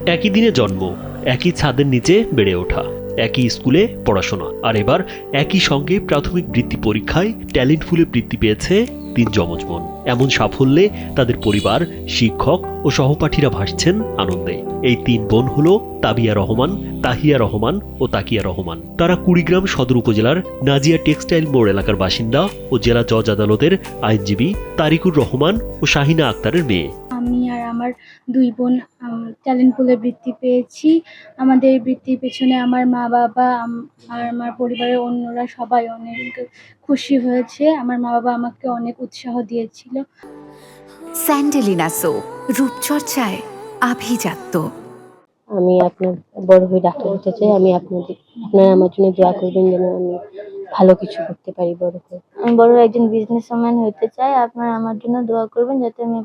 একই দিনে জন্ম, একই ছাদের নিচে বেড়ে ওঠা, একই স্কুলে পড়াশোনা, আর এবার একই সঙ্গে প্রাথমিক বৃত্তি পরীক্ষায় ট্যালেন্ট ফুলে বৃত্তি পেয়েছে তিন যমজ বোন। এমন সাফল্যে তাদের পরিবার, শিক্ষক ও সহপাঠীরা ভাসছেন আনন্দে। এই তিন বোন হলো তাবিয়া রহমান, তাহিয়া রহমান ও তাকিয়া রহমান। তারা কুড়িগ্রাম সদর উপজেলার নাজিয়া টেক্সটাইল মোড় এলাকার বাসিন্দা ও জেলা জজ আদালতের আইনজীবী তারিকুর রহমান ও শাহিনা আক্তারের মেয়ে। আমি আর আমার দুই বোন ট্যালেন্ট পুলে বৃত্তি পেয়েছি। আমাদের এই বৃত্তির পেছনে আমার মা বাবা আর আমার পরিবারের অন্যরা সবাই অনেক খুশি হয়েছে। আমার মা বাবা আমাকে অনেক উৎসাহ দিয়েছিল। স্যান্ডেলিনা সো, রূপচর্চায় আভিজাত্য। আমি আপনার বড় হয়ে ডাক্তার হতে চাই। আপনারা আমার জন্য দোয়া করবেন যেন আমি ভালো কিছু করতে পারি বড় হয়ে। আমি বড় একজন বিজনেসম্যান হতে চাই। আপনারা আমার জন্য দোয়া করবেন যাতে আমি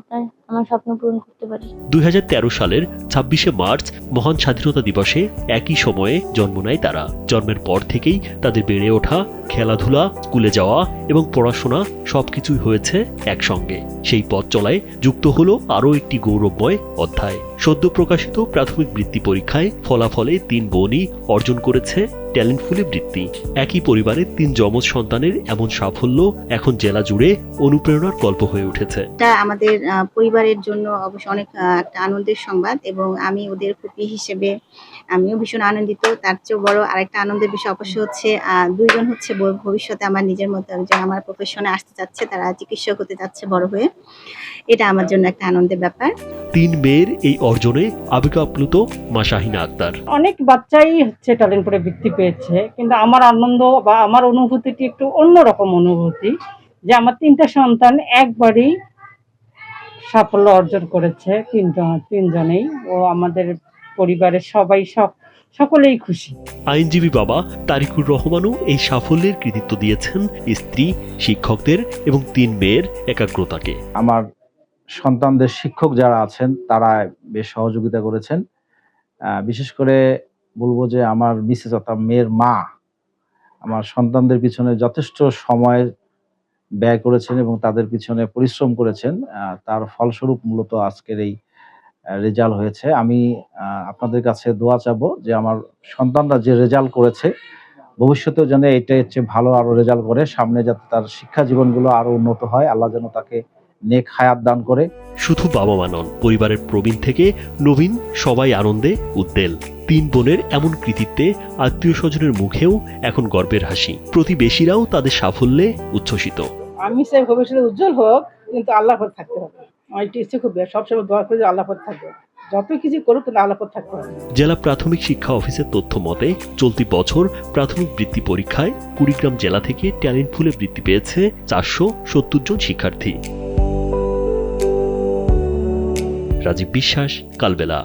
আমার স্বপ্ন পূরণ করতে পারি। 2013 সালের 26শে মার্চ মহান স্বাধীনতা দিবসে একই সময়ে জন্ম নেয় তারা। জন্মের পর থেকেই তাদের বেড়ে ওঠা, খেলাধুলা, স্কুলে যাওয়া এবং পড়াশোনা সবকিছুই হয়েছে একসঙ্গে। সেই পথ চলায় যুক্ত হলো আরও একটি গৌরবময় অধ্যায়। সদ্য প্রকাশিত প্রাথমিক বৃত্তি পরীক্ষায় ফলাফলে তিন বোনই অর্জন করেছে ট্যালেন্ট ফুলে বৃত্তি। একই পরিবারের তিন যমজ সন্তানের এমন সাফল্য এখন জেলা জুড়ে অনুপ্রেরণার গল্প হয়ে উঠেছে। এটা আমাদের পরিবারের জন্য অবশ্য অনেক একটা আনন্দের সংবাদ, এবং আমি ওদের ফুপি হিসেবে আমিও ভীষণ আনন্দিত। তার চেয়েও বড় আরেকটা আনন্দের বিষয় অবশ্য হচ্ছে দুইজন হচ্ছে ভবিষ্যতে আমার নিজের মতো একজন আমার প্রফেশনে আসতে যাচ্ছে, তারা চিকিৎসক হতে যাচ্ছে বড় হয়ে। এটা আমার জন্য একটা আনন্দের ব্যাপার। তিন মেয়ের এই অর্জনে আবেগাপ্লুত মা শাহিনা আক্তার। অনেক বাচ্চাই হচ্ছে ট্যালেন্ট করে বৃত্তি পেয়েছে, কিন্তু আমার আনন্দ বা আমার অনুভূতিটি একটু অন্যরকম অনুভূতি, যে আমার তিনটা সন্তান একবারই সাফল্য অর্জন করেছে। তিনজনেই, ও আমাদের পরিবারের সবাই সকলেই খুশি। আইনজীবী বাবা তারিকুর রহমানও এই সাফল্যের কৃতিত্ব দিয়েছেন স্ত্রী, শিক্ষকদের এবং তিন মেয়ের একাগ্রতাকে। আমার সন্তানদের শিক্ষক যারা আছেন তারা বেশ সহযোগিতা করেছেন। বিশেষ করে বলবো যে আমার মিসেস অর্থাৎ মেয়ের মা আমার সন্তানদের পিছনে যথেষ্ট সময় ব্যয় করেছেন এবং তাদের পিছনে পরিশ্রম করেছেন। তার ফলস্বরূপ মূলত আজকের এই রেজাল্ট হয়েছে। আমি আপনাদের কাছে দোয়া চাবো যে আমার সন্তানরা যে রেজাল্ট করেছে ভবিষ্যতেও যেন এটার চেয়ে ভালো আরো রেজাল্ট করে, সামনে যাতে তার শিক্ষা জীবনগুলো আরো উন্নত হয়, আল্লাহ যেন তাকে নেক হায়াত দান করে। শুধু বাবা মা নন, পরিবারের প্রবীণ থেকে নবীন সবাই আনন্দে উদ্বেল। তিন বোনের এমন কৃতিত্বে আত্মীয় স্বজনের মুখেও এখন গর্বের হাসি। প্রতিবেশীরাও তাদের সাফল্যে উচ্ছ্বসিত। আমি চাই ভবিষ্যতে উজ্জ্বল হোক, কিন্তু আল্লাহর পথে থাকতে হবে। আমার একটু ইচ্ছে খুব, সবসময় দোয়া করি যে আল্লাহর পথে থাকবে, যত কিছু করুক কিন্তু আল্লাহর পথে থাকতে হবে। জেলা প্রাথমিক শিক্ষা অফিসের তথ্য মতে চলতি বছর প্রাথমিক বৃত্তি পরীক্ষায় কুড়িগ্রাম জেলা থেকে ট্যালেন্ট ফুলে বৃত্তি পেয়েছে 470 জন শিক্ষার্থী। রাজীব বিশ্বাস, কালবেলা।